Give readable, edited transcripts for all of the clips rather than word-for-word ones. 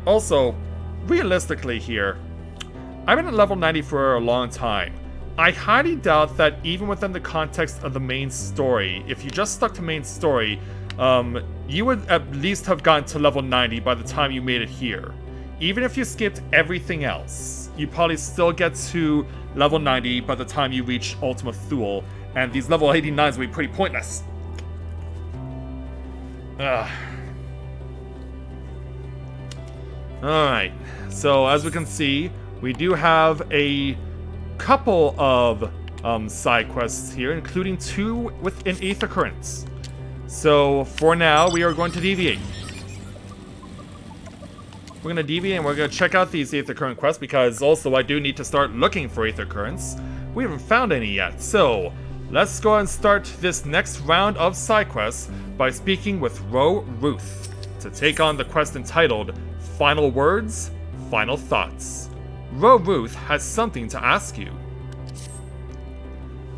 Also, realistically here, I've been at level 90 for a long time. I highly doubt that even within the context of the main story, if you just stuck to main story, you would at least have gotten to level 90 by the time you made it here. Even if you skipped everything else, you probably still get to level 90 by the time you reach Ultima Thule, and these level 89s will be pretty pointless. Alright, so as we can see, we do have a couple of side quests here, including 2 within Aether Currents. So for now, we are going to deviate. We're going to deviate and we're going to check out these Aether Current quests, because also I do need to start looking for Aether Currents. We haven't found any yet, so let's go and start this next round of side quests by speaking with Ro Ruth to take on the quest entitled Final Words, Final Thoughts. Ro Ruth has something to ask you.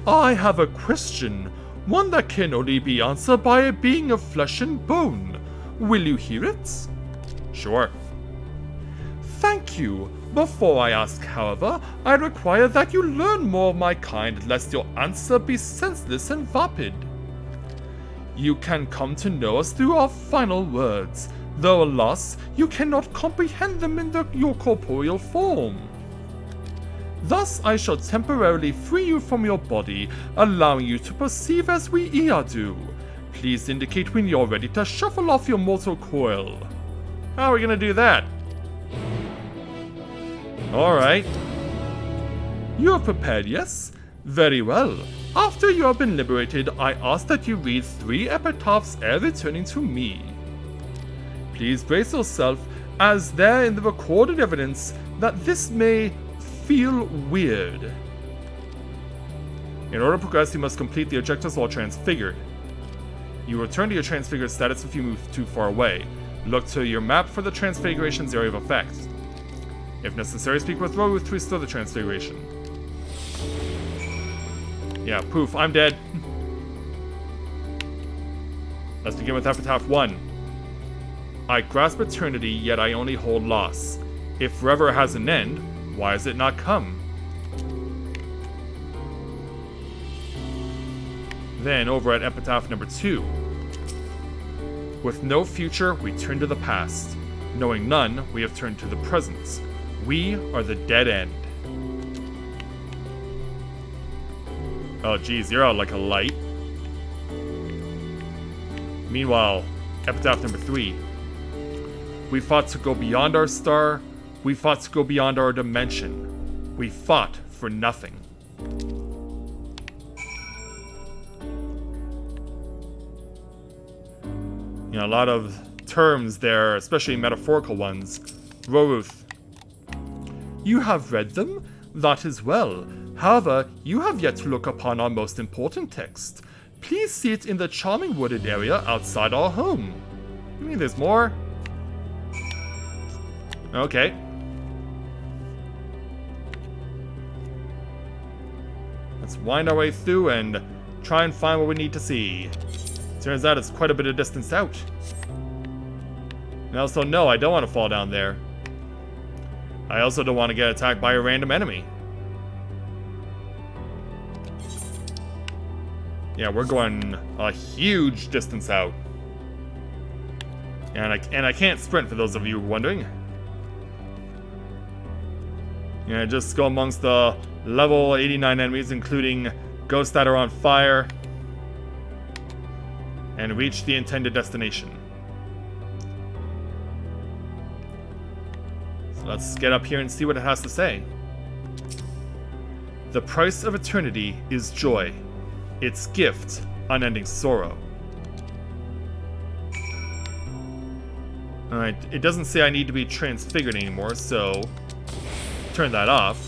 I have a question, one that can only be answered by a being of flesh and bone. Will you hear it? Sure. Thank you. Before I ask, however, I require that you learn more of my kind, lest your answer be senseless and vapid. You can come to know us through our final words, though alas, you cannot comprehend them in your corporeal form. Thus I shall temporarily free you from your body, allowing you to perceive as we Ea do. Please indicate when you're ready to shuffle off your mortal coil. How are we gonna do that? Alright. You are prepared, yes? Very well. After you have been liberated, I ask that you read 3 epitaphs ere returning to me. Please brace yourself, as there in the recorded evidence that this may feel weird. In order to progress, you must complete the objectives while transfigured. You return to your transfigured status if you move too far away. Look to your map for the transfiguration's area of effect. If necessary, speak with Ro Ruth to restore the transfiguration. Yeah, poof, I'm dead. Let's begin with Epitaph 1. I grasp eternity, yet I only hold loss. If forever has an end, why has it not come? Then over at Epitaph number 2. With no future, we turn to the past. Knowing none, we have turned to the present. We are the dead end. Oh geez, you're out like a light. Meanwhile, Epitaph number 3. We fought to go beyond our star. We fought to go beyond our dimension. We fought for nothing. You know, a lot of terms there, especially metaphorical ones. Ro Ruth. You have read them? That is well. However, you have yet to look upon our most important text. Please see it in the charming wooded area outside our home. You mean there's more? Okay. Let's wind our way through and try and find what we need to see. Turns out it's quite a bit of distance out. And also, no, I don't want to fall down there. I also don't want to get attacked by a random enemy. Yeah, we're going a huge distance out. And I can't sprint, for those of you wondering. Yeah, just go amongst the level 89 enemies, including ghosts that are on fire, and reach the intended destination. So let's get up here and see what it has to say. The price of eternity is joy. Its gift, unending sorrow. Alright, it doesn't say I need to be transfigured anymore, so turn that off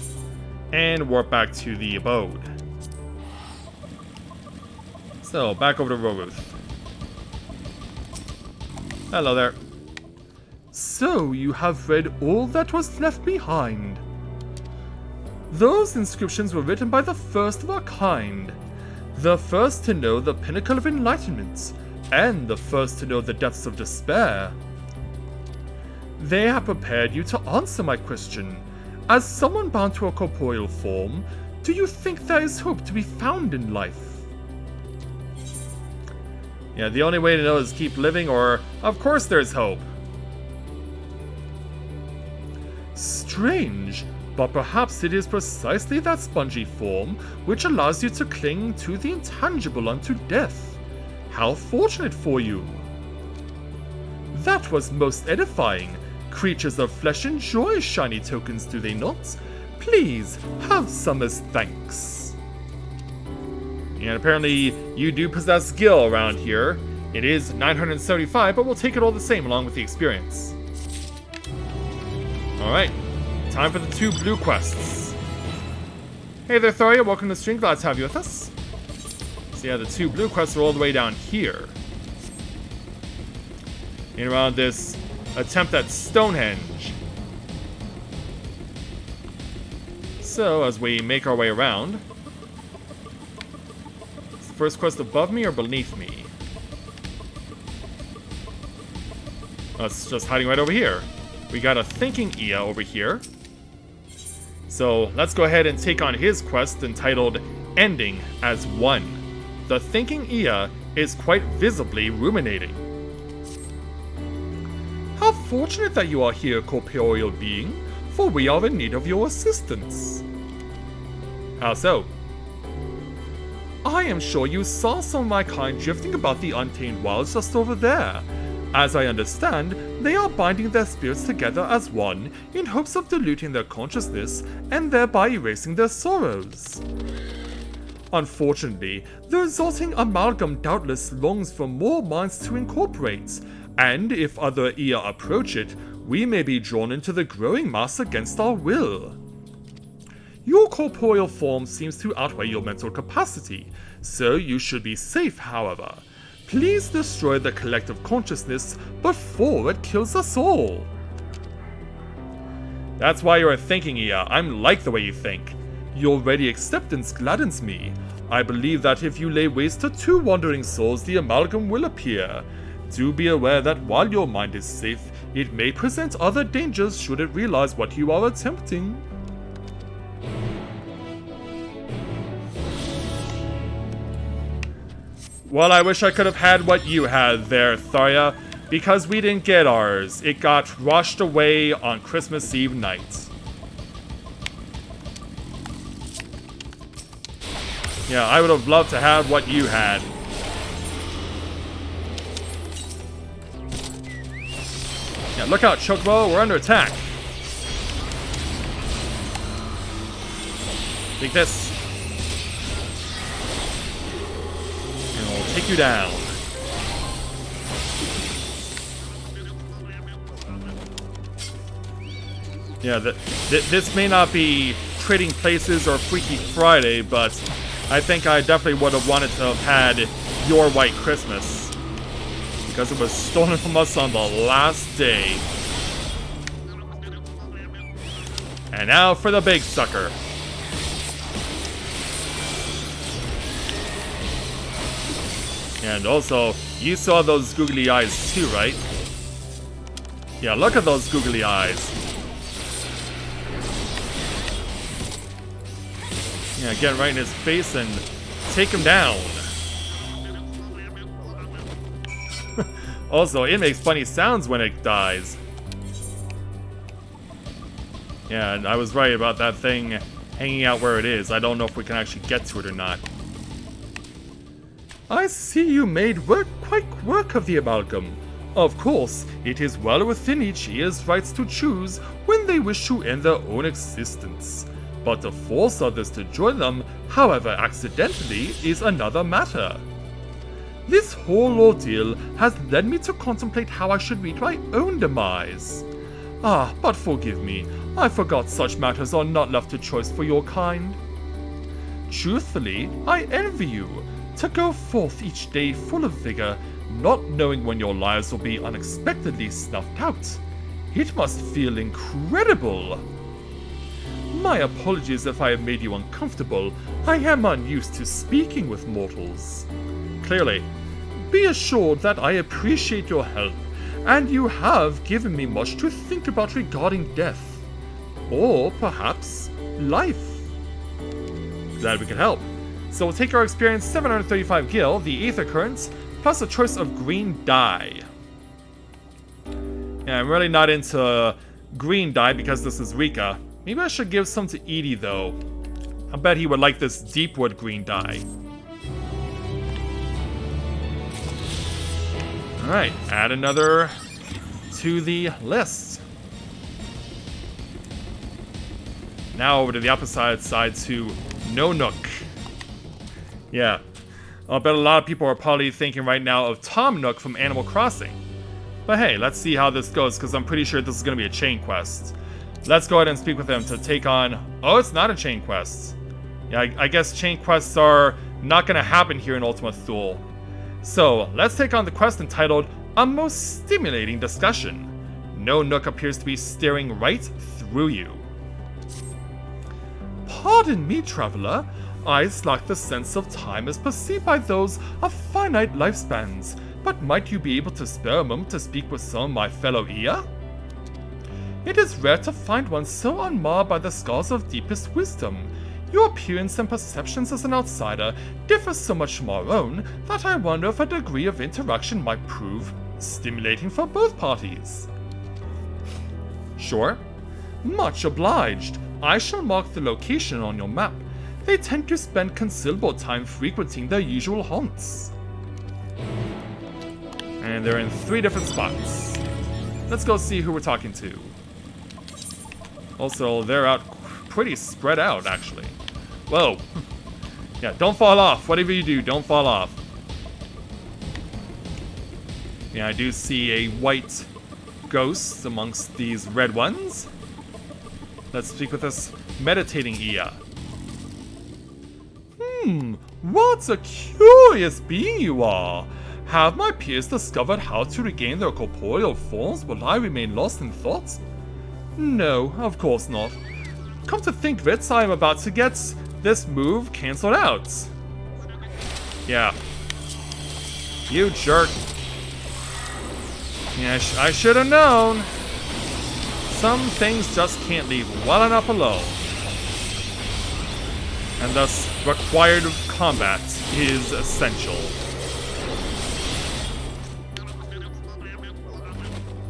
and warp back to the abode. So, back over to Ro Ruth. Hello there. So, you have read all that was left behind. Those inscriptions were written by the first of our kind. The first to know the pinnacle of enlightenment, and the first to know the depths of despair. They have prepared you to answer my question. As someone bound to a corporeal form, do you think there is hope to be found in life? Yeah, the only way to know is keep living, or of course there's hope. Strange, but perhaps it is precisely that spongy form which allows you to cling to the intangible unto death. How fortunate for you! That was most edifying. Creatures of flesh enjoy shiny tokens, do they not? Please, have some as thanks. And apparently you do possess skill around here. It is 975, but we'll take it all the same along with the experience. Alright, time for the 2 blue quests. Hey there, Thoria, welcome to the stream, glad to have you with us. So yeah, the 2 blue quests are all the way down here. And around this attempt at Stonehenge. So, as we make our way around... Is the first quest above me or beneath me? Oh, it's just hiding right over here. We got a Thinking Ia over here. So, let's go ahead and take on his quest entitled Ending as One. The Thinking Ia is quite visibly ruminating. How fortunate that you are here, corporeal being, for we are in need of your assistance. How so? I am sure you saw some of my kind drifting about the untamed wilds just over there. As I understand, they are binding their spirits together as one in hopes of diluting their consciousness and thereby erasing their sorrows. Unfortunately, the resulting amalgam doubtless longs for more minds to incorporate, and if other Ia approach it, we may be drawn into the growing mass against our will. Your corporeal form seems to outweigh your mental capacity, so you should be safe, however. Please destroy the collective consciousness before it kills us all. That's why you're a Thinking Ia. I'm like the way you think. Your ready acceptance gladdens me. I believe that if you lay waste to 2 wandering souls, the amalgam will appear. Do be aware that while your mind is safe, it may present other dangers should it realize what you are attempting. Well, I wish I could have had what you had there, Tharia, because we didn't get ours. It got washed away on Christmas Eve night. Yeah, I would have loved to have what you had. Yeah, look out, Chocobo, we're under attack. Take this. And we'll take you down. Yeah, this may not be Trading Places or Freaky Friday, but I think I definitely would have wanted to have had your White Christmas. Because it was stolen from us on the last day. And now for the big sucker. And also, you saw those googly eyes too, right? Yeah, look at those googly eyes. Yeah, get right in his face and take him down. Also, it makes funny sounds when it dies. Yeah, and I was right about that thing hanging out where it is. I don't know if we can actually get to it or not. I see you made quick work of the amalgam. Of course, it is well within each Ia's rights to choose when they wish to end their own existence. But to force others to join them, however accidentally, is another matter. This whole ordeal has led me to contemplate how I should meet my own demise. Ah, but forgive me, I forgot such matters are not left to choice for your kind. Truthfully, I envy you, to go forth each day full of vigor, not knowing when your lives will be unexpectedly snuffed out. It must feel incredible. My apologies if I have made you uncomfortable. I am unused to speaking with mortals. Clearly. Be assured that I appreciate your help, and you have given me much to think about regarding death. Or perhaps life. Glad we could help. So we'll take our experience 735 gil, the Aether Currents, plus a choice of green dye. Yeah, I'm really not into green dye because this is Rika. Maybe I should give some to Edie though. I bet he would like this Deepwood green dye. Alright, add another to the list. Now over to the opposite side to No Nook. Yeah, I'll bet a lot of people are probably thinking right now of Tom Nook from Animal Crossing. But hey, let's see how this goes, because I'm pretty sure this is going to be a chain quest. Let's go ahead and speak with him to take on... Oh, it's not a chain quest. Yeah, I guess chain quests are not going to happen here in Ultima Thule. So, let's take on the quest entitled A Most Stimulating Discussion. No Nook appears to be staring right through you. Pardon me, traveler. I lack the sense of time as perceived by those of finite lifespans, but might you be able to spare a moment to speak with some of my fellow Ia? It is rare to find one so unmarred by the scars of deepest wisdom. Your appearance and perceptions as an outsider differ so much from our own that I wonder if a degree of interaction might prove stimulating for both parties. Sure. Much obliged. I shall mark the location on your map. They tend to spend considerable time frequenting their usual haunts. And they're in 3 different spots. Let's go see who we're talking to. Also, they're out pretty spread out, actually. Whoa. Yeah, don't fall off. Whatever you do, don't fall off. Yeah, I do see a white ghost amongst these red ones. Let's speak with this meditating Ia. What a curious being you are! Have my peers discovered how to regain their corporeal forms while I remain lost in thought? No, of course not. Come to think of it, I am about to get this move cancelled out. Yeah. You jerk. Yeah, I should have known. Some things just can't leave well enough alone. And thus, required combat is essential.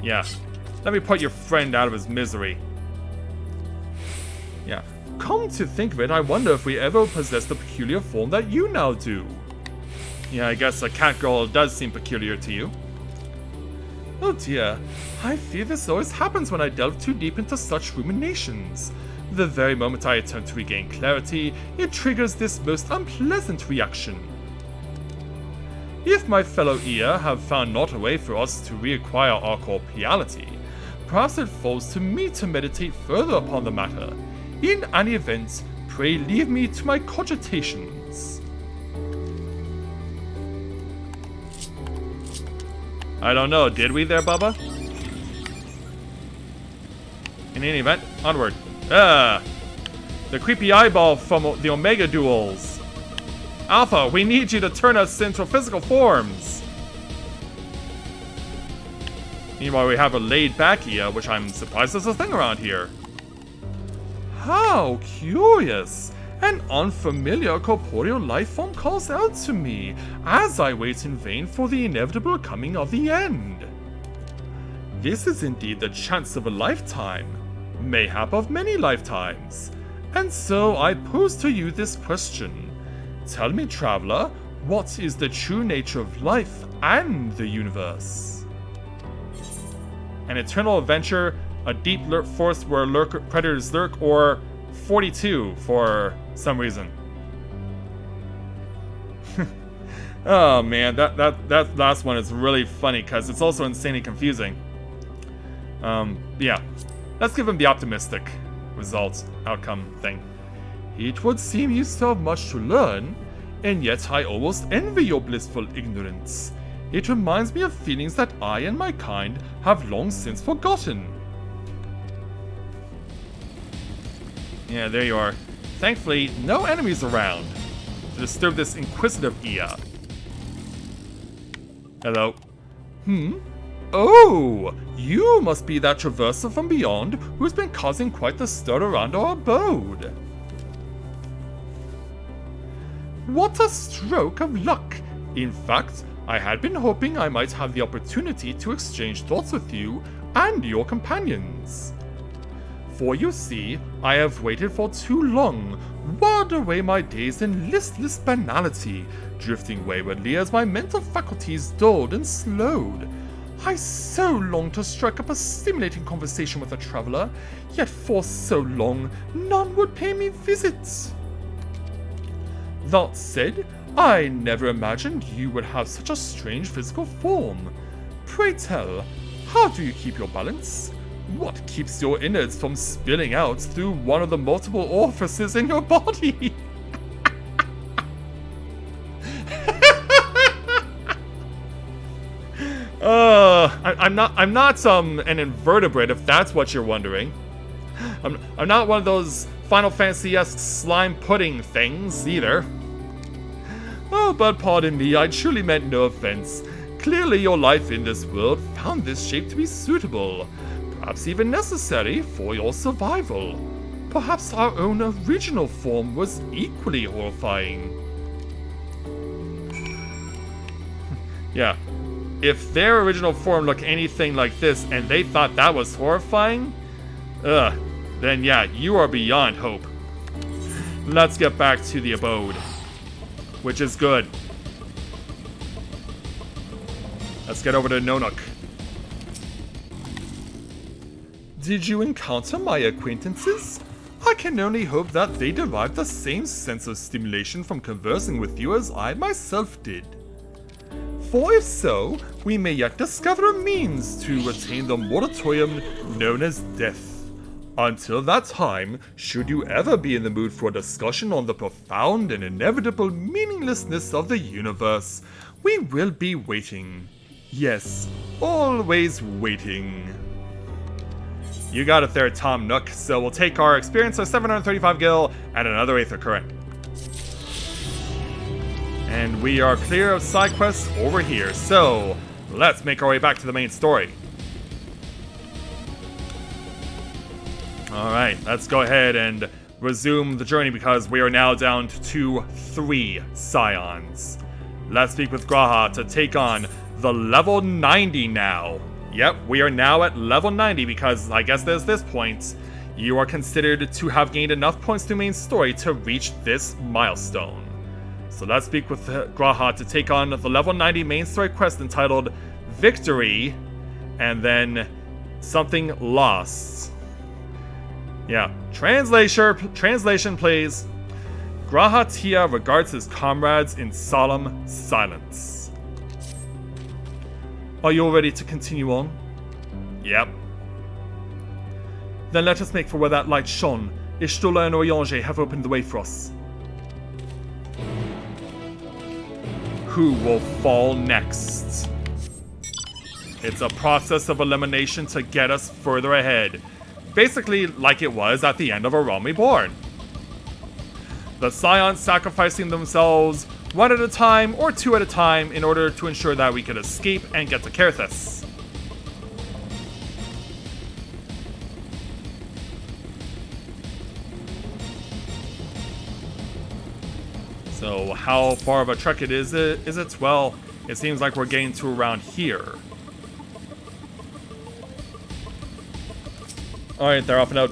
Yeah. Let me put your friend out of his misery. Yeah. Come to think of it, I wonder if we ever possess the peculiar form that you now do. Yeah, I guess a cat girl does seem peculiar to you. Oh dear, I fear this always happens when I delve too deep into such ruminations. The very moment I attempt to regain clarity, it triggers this most unpleasant reaction. If my fellow Ia have found not a way for us to reacquire our corporeality, perhaps it falls to me to meditate further upon the matter. In any event, pray leave me to my cogitations. I don't know, did we there, Bubba? In any event, onward. The creepy eyeball from the Omega duels. Alpha, we need you to turn us into physical forms. Meanwhile, we have a laid-back Ia, which I'm surprised is a thing around here. How curious! An unfamiliar corporeal life form calls out to me, as I wait in vain for the inevitable coming of the end. This is indeed the chance of a lifetime, mayhap of many lifetimes. And so I pose to you this question. Tell me, traveler, what is the true nature of life and the universe? An eternal adventure, a deep forest where predators lurk, or 42 for some reason. Oh man, that last one is really funny because it's also insanely confusing. Yeah. Let's give him the optimistic result, outcome thing. It would seem you still have much to learn, and yet I almost envy your blissful ignorance. It reminds me of feelings that I and my kind have long since forgotten. Yeah, there you are. Thankfully, no enemies around to disturb this inquisitive Ia. Hello. Oh, you must be that traverser from beyond who's been causing quite the stir around our abode. What a stroke of luck! In fact, I had been hoping I might have the opportunity to exchange thoughts with you and your companions. For you see, I have waited for too long, whiled away my days in listless banality, drifting waywardly as my mental faculties dulled and slowed. I so longed to strike up a stimulating conversation with a traveller, yet for so long none would pay me visits. That said, I never imagined you would have such a strange physical form. Pray tell, how do you keep your balance? What keeps your innards from spilling out through one of the multiple orifices in your body? I'm not an invertebrate, if that's what you're wondering. I'm not one of those Final Fantasy-esque slime pudding things either. Oh, but pardon me, I truly meant no offense. Clearly your life in this world found this shape to be suitable, perhaps even necessary for your survival. Perhaps our own original form was equally horrifying. Yeah, if their original form looked anything like this and they thought that was horrifying, then yeah, you are beyond hope. Let's get back to the abode, which is good. Let's get over to Nonuk. Did you encounter my acquaintances? I can only hope that they derived the same sense of stimulation from conversing with you as I myself did. For if so, we may yet discover a means to attain the moratorium known as death. Until that time, should you ever be in the mood for a discussion on the profound and inevitable meaninglessness of the universe, we will be waiting. Yes, always waiting. You got it there, Tom Nook, so we'll take our experience of 735 gil and another Aether Current. And we are clear of side quests over here, so let's make our way back to the main story. Alright, let's go ahead and resume the journey because we are now down to 3 Scions. Let's speak with Graha to take on the level 90 now. Yep, we are now at level 90 because I guess there's this point. You are considered to have gained enough points to main story to reach this milestone. So let's speak with Graha to take on the level 90 main story quest entitled Victory, and then something lost. Yeah, translation please. Graha Tia regards his comrades in solemn silence. Are you all ready to continue on? Yep. Then let us make for where that light shone. Ishtola and Oriange have opened the way for us. Who will fall next? It's a process of elimination to get us further ahead. Basically like it was at the end of A Realm Reborn. The Scions sacrificing themselves one at a time or 2 at a time in order to ensure that we could escape and get to Kerthus. So how far of a trek is it? Well, it seems like we're getting to around here. Alright, they're off and out.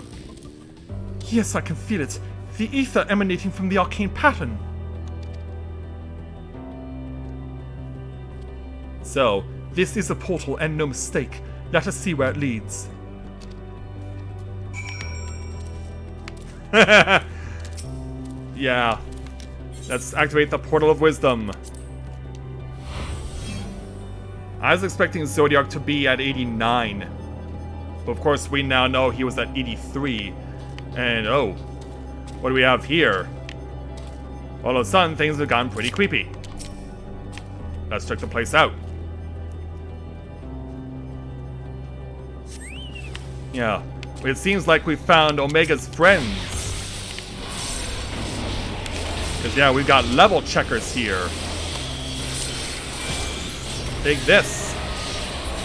Yes, I can feel it. The ether emanating from the arcane pattern. So, this is a portal and no mistake. Let us see where it leads. Yeah. Let's activate the Portal of Wisdom. I was expecting Zodiac to be at 89. But of course, we now know he was at 83. And oh, what do we have here? All of a sudden, things have gotten pretty creepy. Let's check the place out. Yeah, it seems like we found Omega's friends. Because yeah, we've got level checkers here. Take this.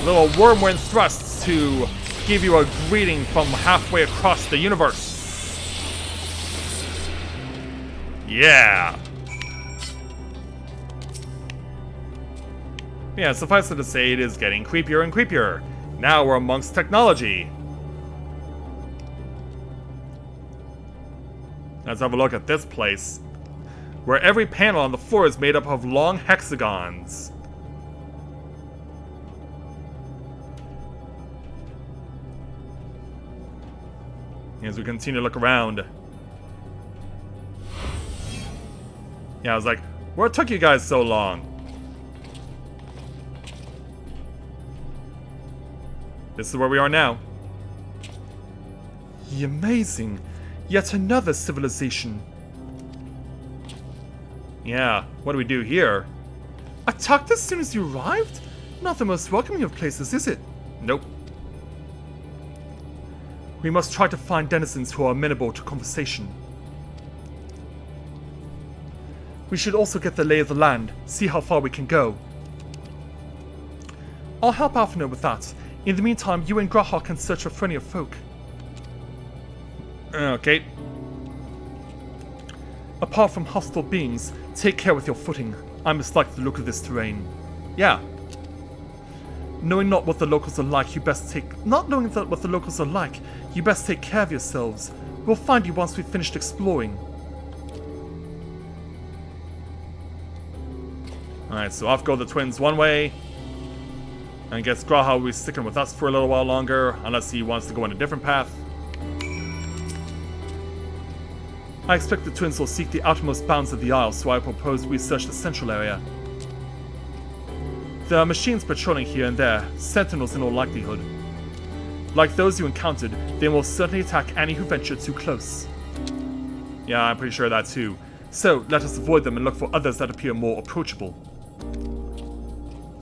Little whirlwind thrusts to give you a greeting from halfway across the universe. Yeah. Yeah, suffice it to say, it is getting creepier and creepier. Now we're amongst technology. Let's have a look at this place, where every panel on the floor is made up of long hexagons. As we continue to look around. Yeah, I was like, what took you guys so long? This is where we are now. Amazing. Yet another civilization. Yeah, what do we do here? Attacked as soon as you arrived? Not the most welcoming of places, is it? Nope. We must try to find denizens who are amenable to conversation. We should also get the lay of the land, see how far we can go. I'll help Alphinaud with that. In the meantime, you and Graha can search for friendlier folk. Okay. Apart from hostile beings, take care with your footing. I mislike the look of this terrain. Yeah. Knowing not what the locals are like, you best take care of yourselves. We'll find you once we've finished exploring. Alright, so off go the twins one way. And I guess Graha will be sticking with us for a little while longer, unless he wants to go on a different path. I expect the twins will seek the outermost bounds of the Isle, so I propose we search the central area. There are machines patrolling here and there, sentinels in all likelihood. Like those you encountered, they will certainly attack any who venture too close. Yeah, I'm pretty sure of that too. So, let us avoid them and look for others that appear more approachable.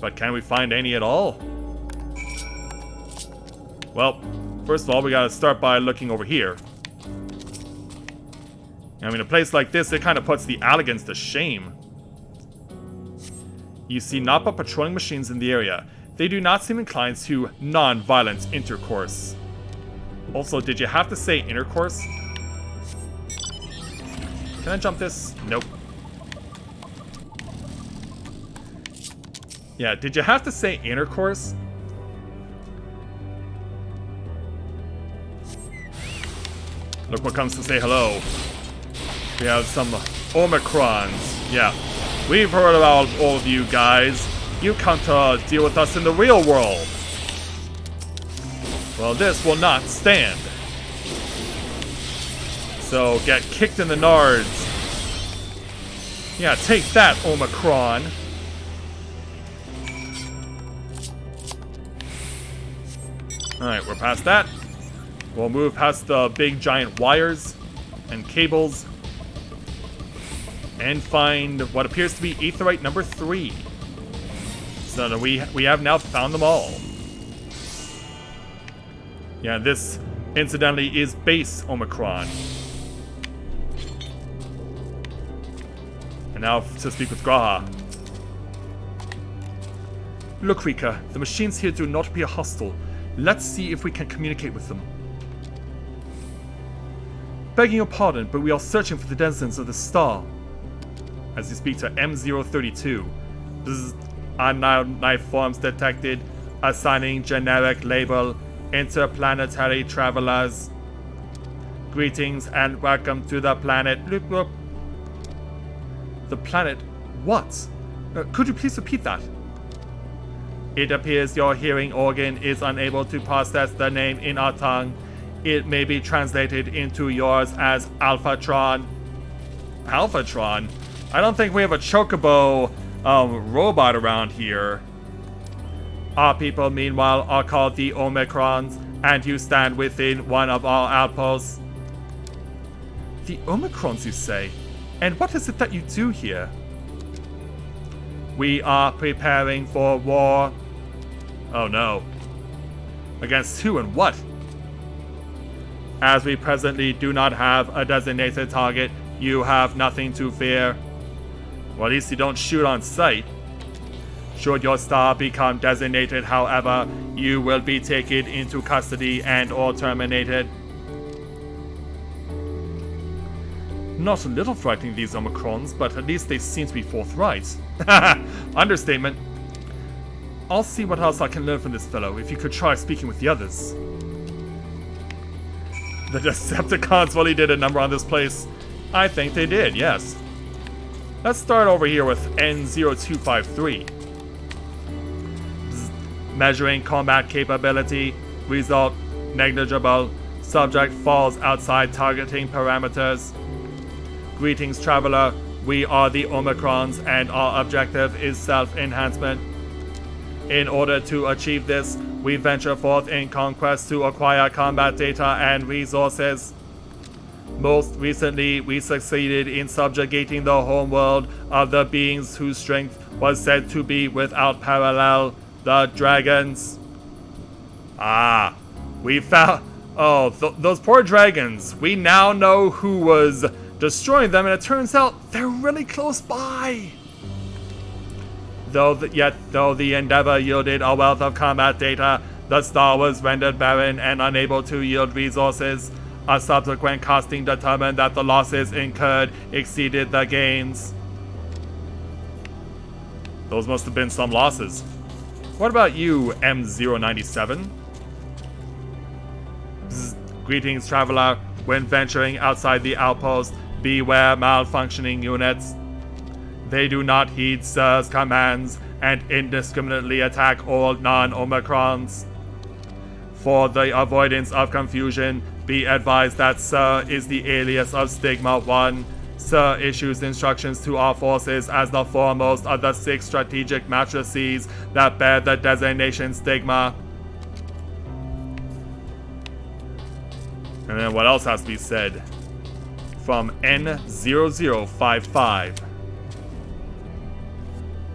But can we find any at all? Well, first of all, we gotta start by looking over here. I mean, a place like this, it kind of puts the elegance to shame. You see not but patrolling machines in the area. They do not seem inclined to non-violent intercourse. Also, did you have to say intercourse? Can I jump this? Nope. Yeah, did you have to say intercourse? Look what comes to say hello. We have some Omicrons. Yeah. We've heard about all of you guys. You come to deal with us in the real world. Well, this will not stand. So, get kicked in the nards. Yeah, take that, Omicron. Alright, we're past that. We'll move past the big giant wires and cables and find what appears to be aetheryte number 3. So we have now found them all. Yeah, this incidentally is base Omicron. And now to speak with Graha. Look, Rika, the machines here do not appear hostile. Let's see if we can communicate with them. Begging your pardon, but we are searching for the denizens of the star. As you speak to M032. This is unknown life forms detected. Assigning generic label. Interplanetary travelers. Greetings and welcome to the planet. Loop, loop. The planet? What? Could you please repeat that? It appears your hearing organ is unable to process the name in our tongue. It may be translated into yours as Alphatron. Alphatron? I don't think we have a chocobo robot around here. Our people, meanwhile, are called the Omicrons, and you stand within one of our outposts. The Omicrons, you say? And what is it that you do here? We are preparing for war. Oh no. Against who and what? As we presently do not have a designated target, you have nothing to fear. Well, at least you don't shoot on sight. Should your star become designated, however, you will be taken into custody and or terminated. Not a little frightening, these Omicrons, but at least they seem to be forthright. Understatement. I'll see what else I can learn from this fellow, if you could try speaking with the others. The Decepticons really did a number on this place. I think they did, yes. Let's start over here with N0253. Measuring combat capability. Result negligible. Subject falls outside targeting parameters. Greetings, traveler. We are the Omicrons, and our objective is self-enhancement. In order to achieve this, we venture forth in conquest to acquire combat data and resources. Most recently, we succeeded in subjugating the homeworld of the beings whose strength was said to be without parallel, the dragons. Ah, we found... Oh, those poor dragons. We now know who was destroying them, and it turns out they're really close by. Though the endeavor yielded a wealth of combat data, the star was rendered barren and unable to yield resources. A subsequent costing determined that the losses incurred exceeded the gains. Those must have been some losses. What about you, M097? Bzz. Greetings, traveler. When venturing outside the outpost, beware malfunctioning units. They do not heed Sir's commands and indiscriminately attack all non-Omicrons. For the avoidance of confusion, be advised that Sir is the alias of Stigma 1. Sir issues instructions to our forces as the foremost of the 6 strategic matrices that bear the designation Stigma. And then what else has to be said? From N0055.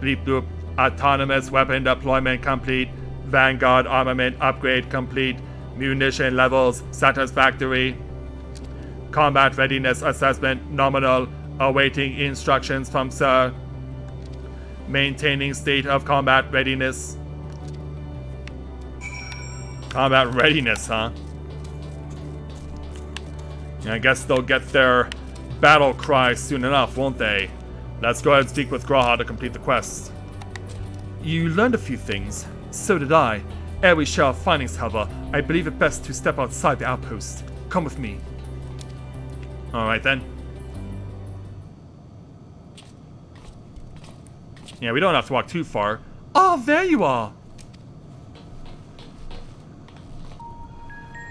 Bleep bloop. Autonomous weapon deployment complete. Vanguard armament upgrade complete. Munition levels satisfactory. Combat readiness assessment nominal. Awaiting instructions from Sir. Maintaining state of combat readiness. Combat readiness, huh? I guess they'll get their battle cry soon enough, won't they? Let's go ahead and speak with Graha to complete the quest. You learned a few things. So did I. Ere we share our findings, however, I believe it best to step outside the outpost. Come with me. Alright then. Yeah, we don't have to walk too far. Oh, there you are!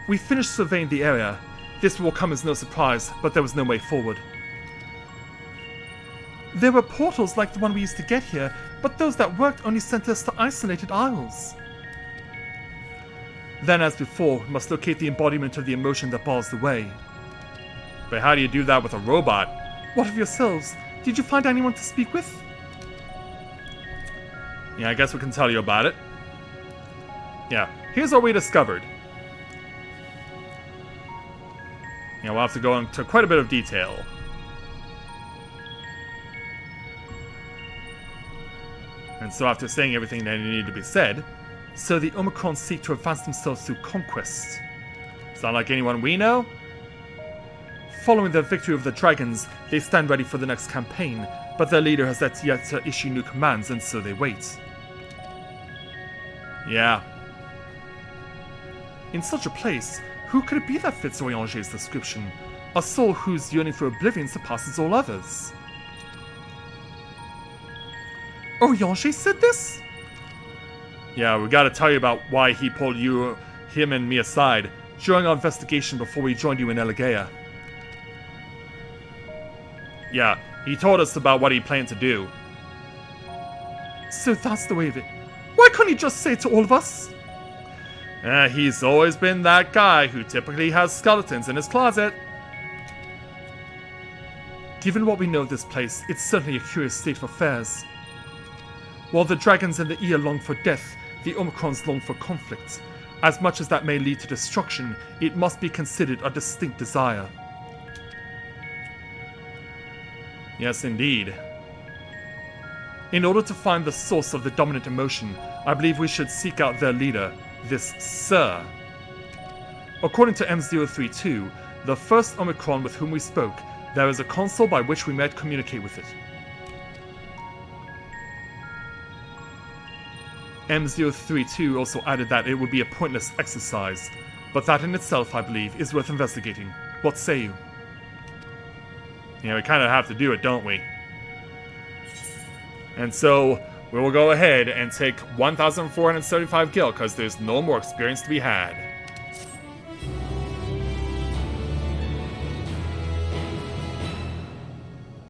We finished surveying the area. This will come as no surprise, but there was no way forward. There were portals like the one we used to get here, but those that worked only sent us to isolated isles. Then, as before, we must locate the embodiment of the emotion that bars the way. But how do you do that with a robot? What of yourselves? Did you find anyone to speak with? Yeah, I guess we can tell you about it. Yeah, here's what we discovered. Yeah, we'll have to go into quite a bit of detail. And so after saying everything that needed to be said, so the Omicrons seek to advance themselves through conquest. Sound like anyone we know? Following the victory of the dragons, they stand ready for the next campaign, but their leader has yet to issue new commands, and so they wait. Yeah. In such a place, who could it be that fits Oriange's description? A soul whose yearning for oblivion surpasses all others. Oriange said this? Yeah, we gotta tell you about why he pulled him and me aside during our investigation before we joined you in Elegea. Yeah, he told us about what he planned to do. So that's the way of it. Why couldn't he just say it to all of us? He's always been that guy who typically has skeletons in his closet. Given what we know of this place, it's certainly a curious state of affairs. While the dragons and the Ea long for death, the Omicrons long for conflict. As much as that may lead to destruction, it must be considered a distinct desire. Yes, indeed. In order to find the source of the dominant emotion, I believe we should seek out their leader, this Sir. According to M032, the first Omicron with whom we spoke, there is a console by which we might communicate with it. M032 also added that it would be a pointless exercise, but that in itself, I believe, is worth investigating. What say you? Yeah, we kind of have to do it, don't we? And so, we will go ahead and take 1,475 gil, because there's no more experience to be had.